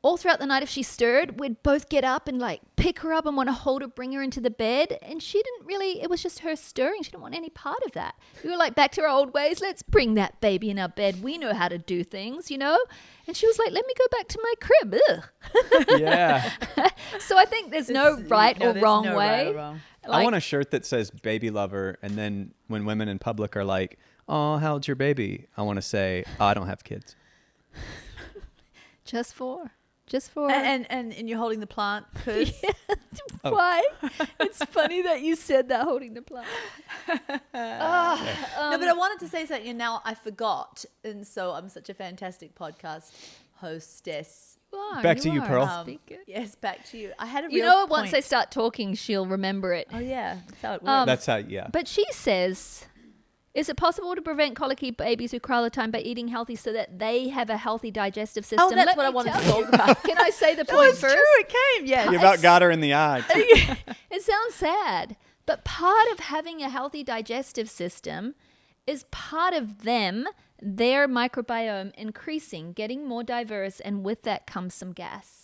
all throughout the night, if she stirred, we'd both get up and like pick her up and want to hold her, bring her into the bed. And she didn't really, it was just her stirring. She didn't want any part of that. We were like, back to our old ways. Let's bring that baby in our bed. We know how to do things, you know? And she was like, let me go back to my crib. Ugh. Yeah. So I think there's no right or there's wrong no way. right or wrong. I want a shirt that says baby lover. And then when women in public are like, oh, how old's your baby? I want to say, oh, I don't have kids. Just for. And you're holding the plant because Oh. Why? It's funny that you said that, holding the plant. no, but I wanted to say something and now I forgot. And so I'm such a fantastic podcast hostess. Back to you, Pearl. Yes, back to you. I had a real You know, point. once they start talking, she'll remember it. Oh yeah, that's how it works. That's how, yeah. But she says, is it possible to prevent colicky babies who cry all the time by eating healthy so that they have a healthy digestive system? Oh, that's Let what I me wanted to tell talk about. Can I say the That point was first? true. It came. Yes. You about got her in the eye. It sounds sad, but part of having a healthy digestive system is part of their microbiome increasing, getting more diverse, and with that comes some gas.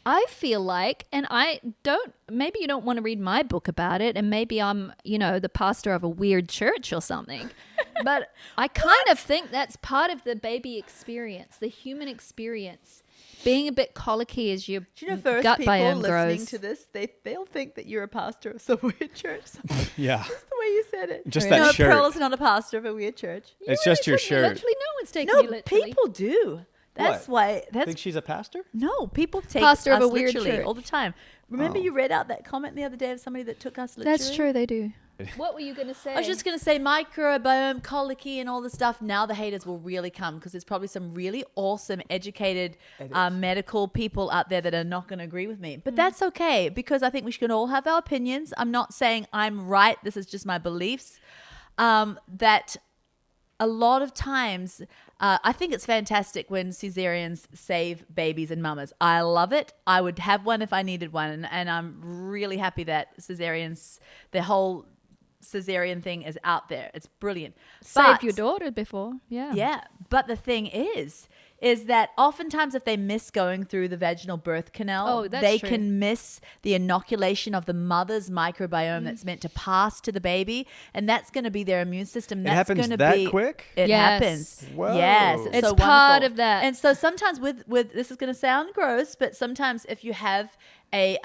I feel like, and maybe you don't want to read my book about it, and maybe I'm, the pastor of a weird church or something, but I kind of think that's part of the baby experience, the human experience. Being a bit colicky as your Do you know, first gut people biome listening grows. to this, they'll think that you're a pastor of some weird church. Yeah. That's the way you said it. Just no, that shirt. Pearl is not a pastor of a weird church. It's just your shirt. Literally, no one's taking No, me literally. people do. That's What? why. That's Think she's a pastor? no. People take Pastor of us a weird literally church. all the time. Remember, Oh. you read out that comment the other day of somebody that took us literally. That's true, they do. What were you going to say? I was just going to say microbiome, colicky, and all the stuff. Now the haters will really come because there's probably some really awesome, educated medical people out there that are not going to agree with me. But that's okay because I think we should all have our opinions. I'm not saying I'm right. This is just my beliefs. That a lot of times, I think it's fantastic when cesareans save babies and mamas. I love it. I would have one if I needed one. And I'm really happy that the whole cesarean thing is out there. It's brilliant. saved But- your daughter before. Yeah. yeah. But the thing is that oftentimes if they miss going through the vaginal birth canal, Oh, that's they true. can miss the inoculation of the mother's microbiome that's meant to pass to the baby. And that's going to be their immune system. That's happens going to that be quick? It Yes. happens. Whoa. Yes. It's so part wonderful. of that. And so sometimes with this is going to sound gross, but sometimes if you have a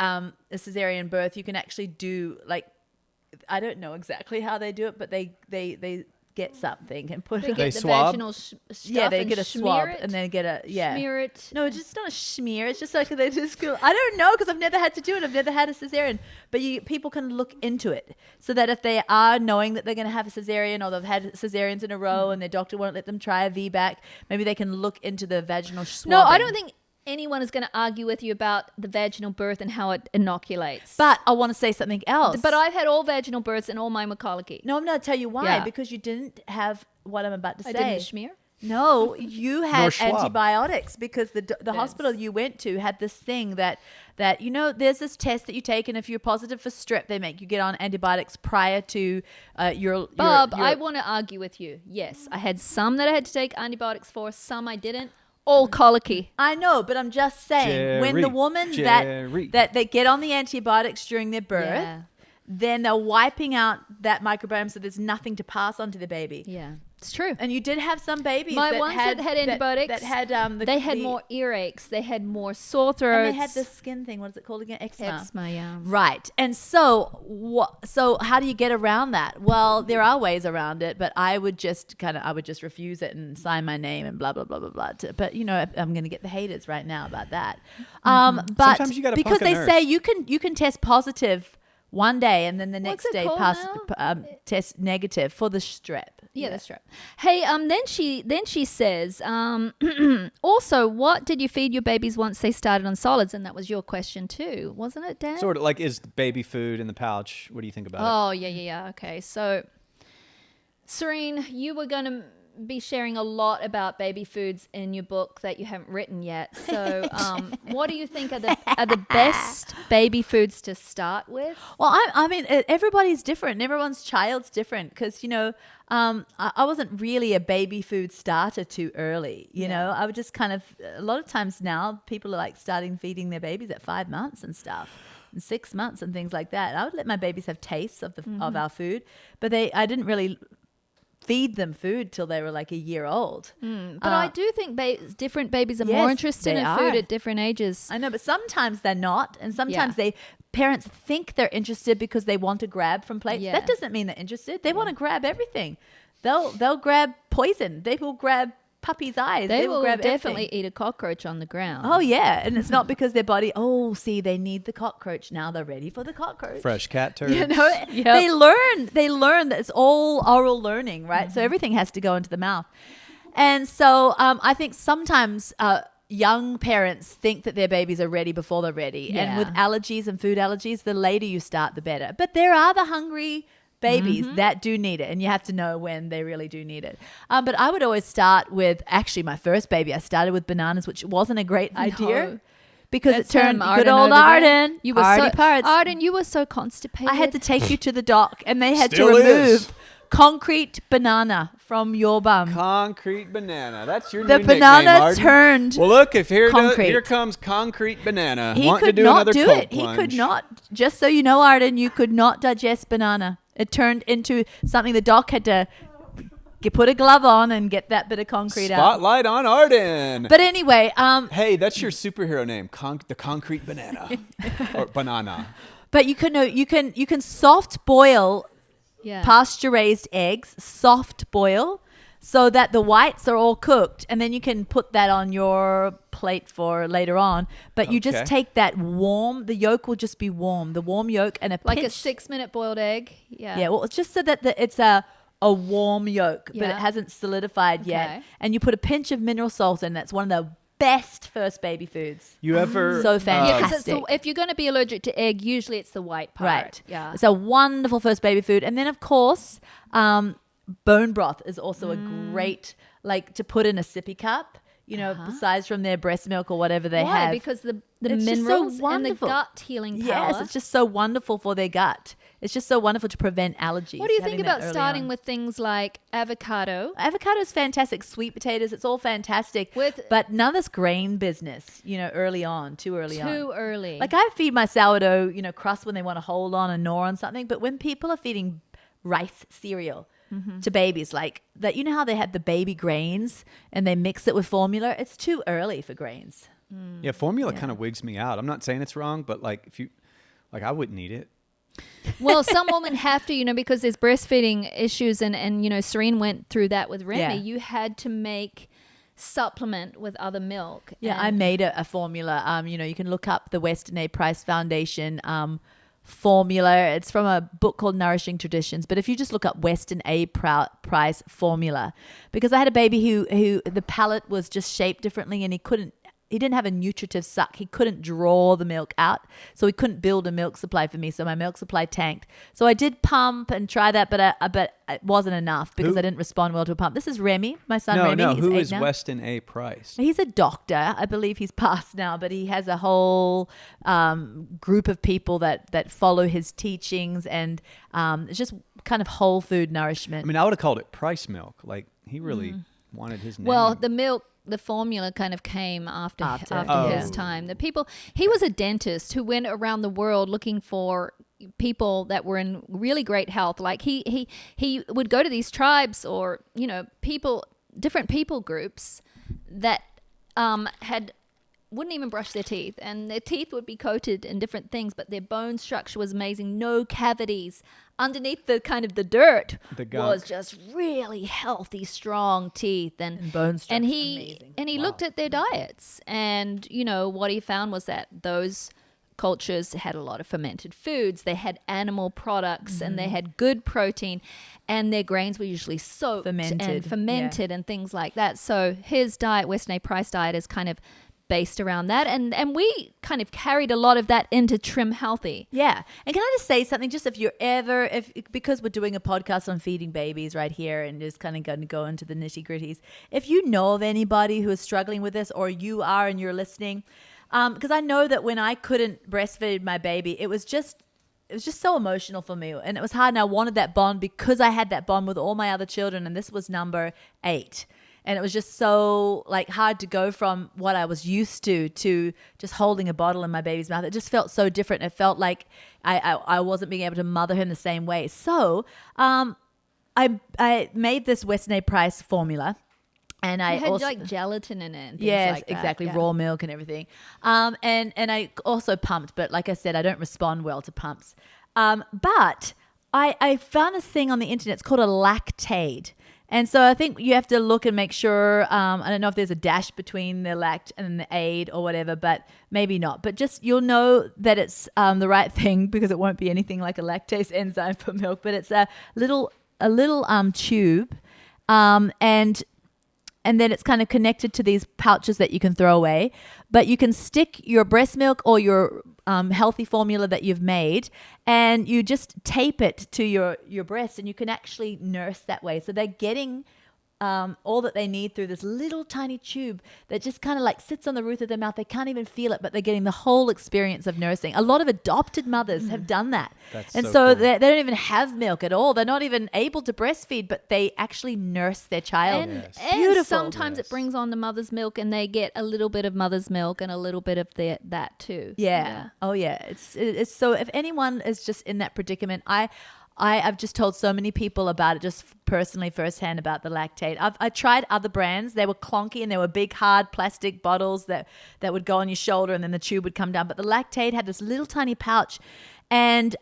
cesarean birth, you can actually do I don't know exactly how they do it, but they get something and put They it. get They the swab? vaginal stuff Yeah, they and get a smear swab it, and then get a smear it. No, it's just not a smear. It's just like they just go. I don't know because I've never had to do it. I've never had a cesarean. But people can look into it so that if they are knowing that they're going to have a cesarean or they've had cesareans in a row and their doctor won't let them try a VBAC, maybe they can look into the vaginal swabbing. No, I don't think anyone is going to argue with you about the vaginal birth and how it inoculates. But I want to say something else. But I've had all vaginal births and all mine were colicky. No, I'm going to tell you why. Yeah. Because you didn't have what I'm about to say. I didn't smear. No, you Nor had swab. antibiotics because the hospital you went to had this thing that there's this test that you take, and if you're positive for strep, they make you get on antibiotics prior to your Bob, I want to argue with you. Yes, I had some that I had to take antibiotics for, some I didn't. All colicky. I know, but I'm just saying when the Jerry, woman Jerry. that they get on the antibiotics during their birth, Yeah. then they're wiping out that microbiome so there's nothing to pass on to the baby. Yeah, it's true. And you did have some babies My that ones had, that had antibiotics, that had they had more earaches. They had more sore throats. and they had the skin thing. What is it called again? eczema. Yeah. Right. And so so how do you get around that? Well, there are ways around it, but I would just refuse it and sign my name and blah blah blah blah blah. But I'm going to get the haters right now about that. But Sometimes you gotta because punk a they say nurse. you can test positive one day and then the next it day called test negative for the strep. Yeah, that's right. Hey, then she says, also, what did you feed your babies once they started on solids? And that was your question too, wasn't it, Dan? Sort of like, is baby food in the pouch? What do you think about Oh, yeah. Okay. So, Serene, you were going to be sharing a lot about baby foods in your book that you haven't written yet. So, what do you think are the best baby foods to start with? Well, I mean, everybody's different. Everyone's child's different because, I wasn't really a baby food starter too early. You know, I would just kind of, a lot of times now people are like starting feeding their babies at 5 months and stuff. 6 months and things like that. I would let my babies have tastes of of our food, but I didn't really feed them food till they were like a year old. But I do think different babies are more interested in food at different ages. I know, but sometimes they're not, and sometimes parents think they're interested because they want to grab from plates. Yeah. That doesn't mean they're interested. They want to grab everything. They'll grab poison. They will grab puppy's eyes. They will grab definitely everything. eat a cockroach on the ground. Oh yeah, and it's not because their body. Oh, see, they need the cockroach now. They're ready for the cockroach. Fresh cat turds. You know, they learn that it's all oral learning, right? So everything has to go into the mouth. And so I think sometimes young parents think that their babies are ready before they're ready. Yeah. And with allergies and food allergies, the later you start, the better. But there are the hungry babies that do need it, and you have to know when they really do need it. But I would always start with, actually my first baby, I started with bananas, which wasn't a great idea. Because it turned good old Arden. You were Arden, you were so constipated. I had to take you to the doc, and they had Still to remove is. concrete banana from your bum. Concrete banana. That's your The new nickname, banana Arden. turned. Well, look, if here concrete. comes concrete banana. He wanting could to do not another do cold it. He plunge. could not. Just so you know, Arden, you could not digest banana. It turned into something the doc had to put a glove on and get that bit of concrete out. Spotlight on Arden. But anyway, Hey, that's your superhero name, the concrete banana or banana. but you can soft boil pasture raised eggs, soft boil, so that the whites are all cooked, and then you can put that on your plate for later on. But you just take that warm, the yolk will just be warm, the warm yolk, and like pinch. a 6-minute boiled egg. Yeah, well, it's just so that it's a warm yolk, but it Yeah. hasn't solidified yet. Okay. And you put a pinch of mineral salt in. That's one of the best first baby foods. You ever So Yeah, fantastic. because if you're going to be allergic to egg, usually it's the white part. Right. Yeah. It's a wonderful first baby food. And then, of course, bone broth is also a great, like, to put in a sippy cup, besides from their breast milk or whatever they Why? have. Because the It's just so minerals and the wonderful. gut healing power. Yes, it's just so wonderful for their gut. It's just so wonderful to prevent allergies. What do you think having that about early starting on. with things like avocado? Avocado is fantastic. Sweet potatoes, it's all fantastic. But none of this grain business, early on, too early on. Too early. Like I feed my sourdough, crust when they want to hold on and gnaw on something. But when people are feeding rice cereal to babies, like that, how they have the baby grains and they mix it with formula, it's too early for grains. Yeah, formula kind of wigs me out. I'm not saying it's wrong, but I wouldn't eat it. Well, some women have to, because there's breastfeeding issues and Serene went through that with Remy. Yeah. You had to make supplement with other milk. Yeah, I made a formula. You can look up the Western A. Price Foundation formula. It's from a book called Nourishing Traditions. But if you just look up Western A. Price formula, because I had a baby who the palate was just shaped differently and he didn't have a nutritive suck. He couldn't draw the milk out. So he couldn't build a milk supply for me. So my milk supply tanked. So I did pump and try that, but it wasn't enough because I didn't respond well to a pump. This is Remy, my son Remy. No, He's who 8 is now. Weston A. Price? He's a doctor. I believe he's passed now, but he has a whole group of people that follow his teachings, and it's just kind of whole food nourishment. I mean, I would have called it Price Milk. Like, he really wanted his name. Well, the formula kind of came after his time. He was a dentist who went around the world looking for people that were in really great health. Like he would go to these tribes or, different people groups that wouldn't even brush their teeth, and their teeth would be coated in different things, but their bone structure was amazing. No cavities. Underneath the kind of the dirt was just really healthy, strong teeth and bone structure. And amazing. he looked at their diets, and what he found was that those cultures had a lot of fermented foods. They had animal products and they had good protein, and their grains were usually soaked and fermented and things like that. So his diet, Western A. Price diet, is kind of based around that. And we kind of carried a lot of that into Trim Healthy. Yeah. And can I just say something? Just because we're doing a podcast on feeding babies right here and just kind of going to go into the nitty gritties. If you know of anybody who is struggling with this, or you are and you're listening, because I know that when I couldn't breastfeed my baby, it was just so emotional for me, and it was hard. And I wanted that bond because I had that bond with all my other children, and this was number 8. And it was just so like hard to go from what I was used to just holding a bottle in my baby's mouth. It just felt so different. It felt like I wasn't being able to mother him the same way. So I made this Weston A. Price formula. And I had also like gelatin in it. And things yes, like that. exactly. Yeah. Raw milk and everything. And I also pumped, but like I said, I don't respond well to pumps. But I found this thing on the internet. It's called a lactate. And so I think you have to look and make sure, I don't know if there's a dash between the lact and the aid or whatever, but maybe not. But just you'll know that it's the right thing because it won't be anything like a lactase enzyme for milk, but it's a little tube. And then it's kind of connected to these pouches that you can throw away. But you can stick your breast milk or your healthy formula that you've made, and you just tape it to your breast, and you can actually nurse that way. So they're getting all that they need through this little tiny tube that just kind of like sits on the roof of their mouth. They can't even feel it, but they're getting the whole experience of nursing. A lot of adopted mothers have done that. That's and so so cool. they don't even have milk at all. They're not even able to breastfeed, but they actually nurse their child. And, Yes. and Beautiful. sometimes it brings on the mother's milk, and they get a little bit of mother's milk and a little bit of that too. Yeah. Oh, yeah. It's so if anyone is just in that predicament, I've just told so many people about it, just personally firsthand about the lactate. I tried other brands. They were clunky and they were big, hard plastic bottles that would go on your shoulder and then the tube would come down. But the lactate had this little tiny pouch, and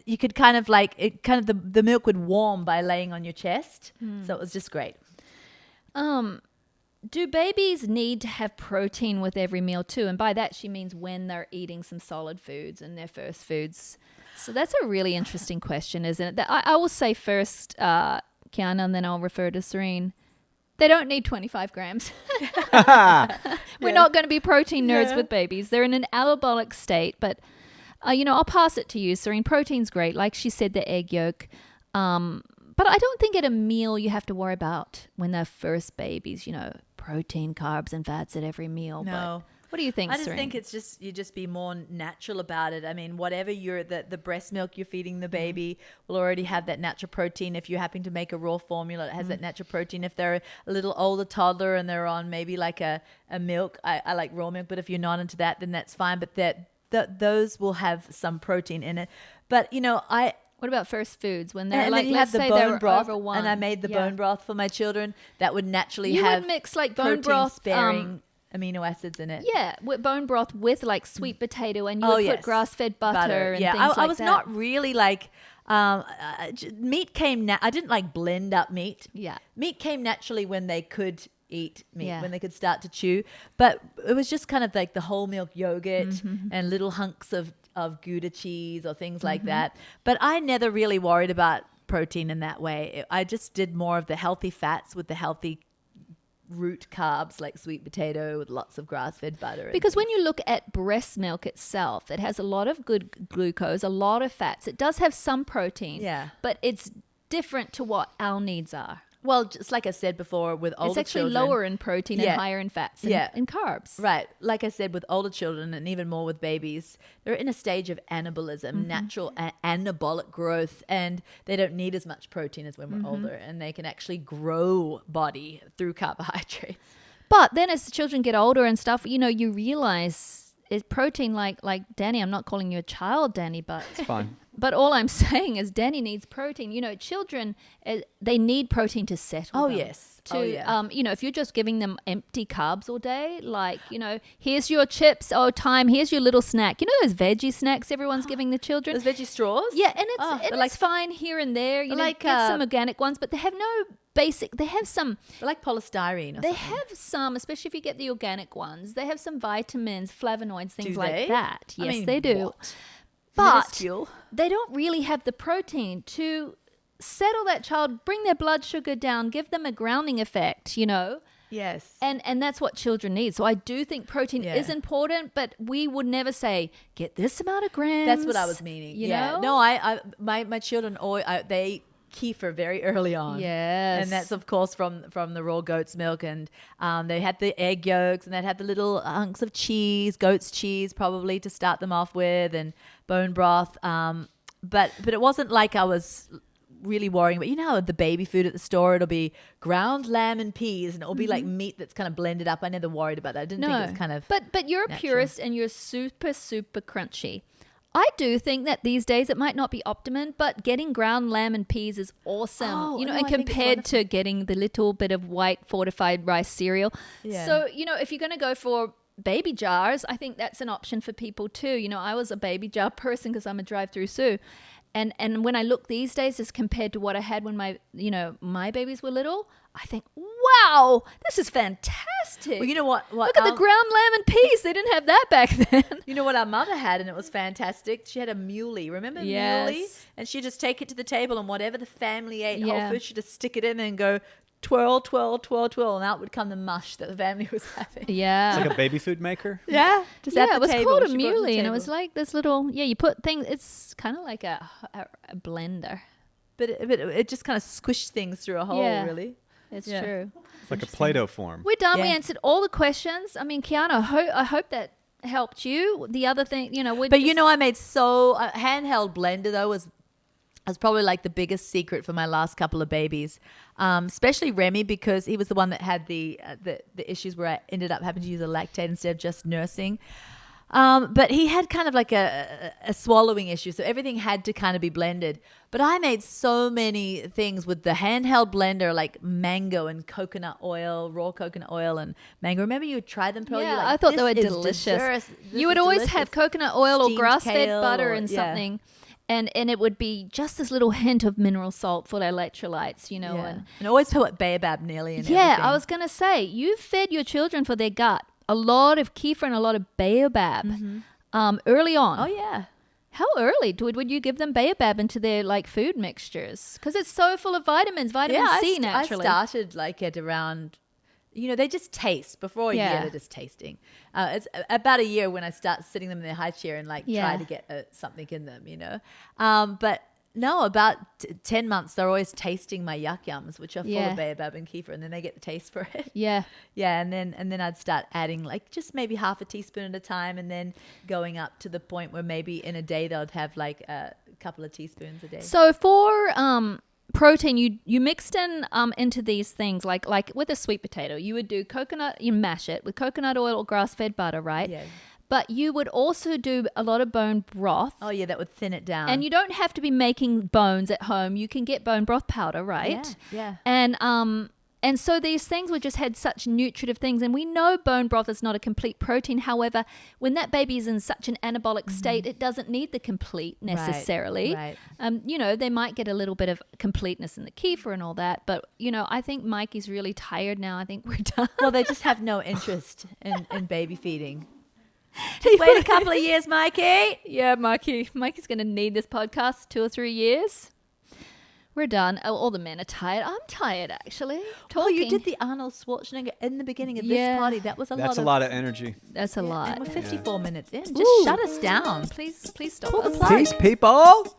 you could kind of the milk would warm by laying on your chest. So it was just great. Do babies need to have protein with every meal too? And by that she means when they're eating some solid foods and their first foods. So that's a really interesting question, isn't it? I will say first, Kiana, and then I'll refer to Serene. They don't need 25 grams. We're not going to be protein nerds with babies. They're in an anabolic state, but I'll pass it to you, Serene. Protein's great. Like she said, the egg yolk. But I don't think at a meal you have to worry about when they're first babies, protein, carbs, and fats at every meal. No. But what do you think, I just Serene? think it's just you just be more natural about it. I mean, whatever the breast milk you're feeding the baby will already have that natural protein. If you're having to make a raw formula, it has that natural protein. If they're a little older toddler and they're on maybe like a milk, I like raw milk, but if you're not into that, then that's fine. But those will have some protein in it. But What about first foods when they're and like, then you let's have the say they bone were broth, over 1? and I made the bone broth for my children that would naturally You have would mix like bone protein broth, sparing amino acids in it. Yeah, with bone broth with like sweet potato, and you would put grass-fed butter and things like that. I was not really like meat came. I didn't like blend up meat. Yeah. Meat came naturally when they could eat meat, Yeah. when they could start to chew. But it was just kind of like the whole milk yogurt and little hunks of Gouda cheese or things like that. But I never really worried about protein in that way. I just did more of the healthy fats with the healthy root carbs like sweet potato with lots of grass-fed butter. Because when you look at breast milk itself, it has a lot of good glucose, a lot of fats. It does have some protein, but it's different to what our needs are. Well, just like I said before, with older children, It's actually lower in protein and higher in fats and carbs. Right. Like I said, with older children and even more with babies, they're in a stage of anabolism, natural anabolic growth, and they don't need as much protein as when we're older, and they can actually grow body through carbohydrates. But then as the children get older and stuff, you realize it's protein like Danny. I'm not calling you a child, Danny, but It's fine. But all I'm saying is Danny needs protein. Children, they need protein to settle Oh, them. yes. If you're just giving them empty carbs all day, like, here's your chips, here's your little snack. Those veggie snacks everyone's giving the children? Those veggie straws? Yeah, and it's they're like fine here and there. like, get some organic ones, but they have no basic, they have some... They're like polystyrene or They something. have some, especially if you get the organic ones, they have some vitamins, flavonoids, things Do like they? that. I Yes, mean, they do. what? But Minuscule. they don't really have the protein to settle that child, bring their blood sugar down, give them a grounding effect, Yes. And that's what children need. So I do think protein Yeah. is important, but we would never say get this amount of grams. That's what I was meaning. You yeah. know? No, my children they eat kefir very early on. Yes. And that's of course from the raw goat's milk, and they had the egg yolks, and they'd have the little hunks of cheese, goat's cheese probably to start them off with, and bone broth. But it wasn't like I was really worrying about, you know, the baby food at the store, it'll be ground lamb and peas, and it'll be like meat that's kind of blended up. I never worried about that. I didn't think it was kind of but you're a natural. purist and you're super crunchy. I do think that these days it might not be optimum, but getting ground lamb and peas is awesome. Oh, you know, no, and I think it's compared to getting the little bit of white fortified rice cereal. Yeah. So, you know, if you're going to go for baby jars, I think that's an option for people too. You know, I was a baby jar person because I'm a drive-through Sue. And when I look these days as compared to what I had when my babies were little, I think, wow, this is fantastic. Well, you know what Look at the ground lamb and peas. They didn't have that back then. You know what our mother had, and it was fantastic? She had a muley. Remember Yes. muley? And she'd just take it to the table, and whatever the family ate, whole Yeah. food, she'd just stick it in and go twirl, twirl, twirl, twirl, and out would come the mush that the family was having. Yeah. It's like a baby food maker. Yeah. Just at Yeah, the it was table. called a She brought it to the muley, and it table. was like this little, you put things, it's kind of like a blender. But it just kind of squished things through a hole, Yeah. really. It's Yeah. true. It's like a Play-Doh form. We're done. We Yeah. answered all the questions. I mean, Kiana, I hope that helped you. The other thing, But you know, I made handheld blender though was probably like the biggest secret for my last couple of babies, especially Remy, because he was the one that had the issues where I ended up having to use a lactate instead of just nursing. But he had kind of like a swallowing issue, so everything had to kind of be blended. But I made so many things with the handheld blender, like mango and coconut oil, raw coconut oil and mango. Remember you would try them, Pearl? Yeah, You're like, I thought they "This were is delicious. This You would is always delicious." have coconut oil or Steamed grass-fed kale butter or- and yeah. something. And it would be just this little hint of mineral salt for the electrolytes, you know. Yeah. And always put baobab nearly in Yeah, everything. I was going to say, you fed your children for their gut a lot of kefir and a lot of baobab early on. Oh, yeah. How early would you give them baobab into their like food mixtures? Because it's so full of vitamins, vitamin C naturally. I started like at around, they just taste before a year. Yeah. They're just tasting. It's about a year when I start sitting them in their high chair and like Yeah. try to get something in them, But no, about 10 months, they're always tasting my yuck yums, which are full Yeah. of baobab and kefir, and then they get the taste for it. Yeah. Yeah, and then I'd start adding like just maybe half a teaspoon at a time, and then going up to the point where maybe in a day they'd have like a couple of teaspoons a day. So for protein, you mixed in into these things like with a sweet potato, you would do coconut, you mash it with coconut oil or grass-fed butter, right? Yeah. But you would also do a lot of bone broth. Oh yeah, that would thin it down. And you don't have to be making bones at home. You can get bone broth powder, right? Yeah. And so these things would just had such nutritive things. And we know bone broth is not a complete protein. However, when that baby is in such an anabolic state, it doesn't need the complete necessarily. Right. They might get a little bit of completeness in the kefir and all that. But, I think Mikey's really tired now. I think we're done. Well, they just have no interest in baby feeding. Just wait a couple of years, Mikey. Yeah, Mikey's going to need this podcast 2 or 3 years. We're done. Oh, all the men are tired. I'm tired, actually. Oh, you Talking. did the Arnold Schwarzenegger in the beginning of Yeah. this party. That was That's a lot of energy. That's a lot. And we're 54 minutes in. Just Ooh. shut us down. Please stop Pull the us. plug. Peace, people.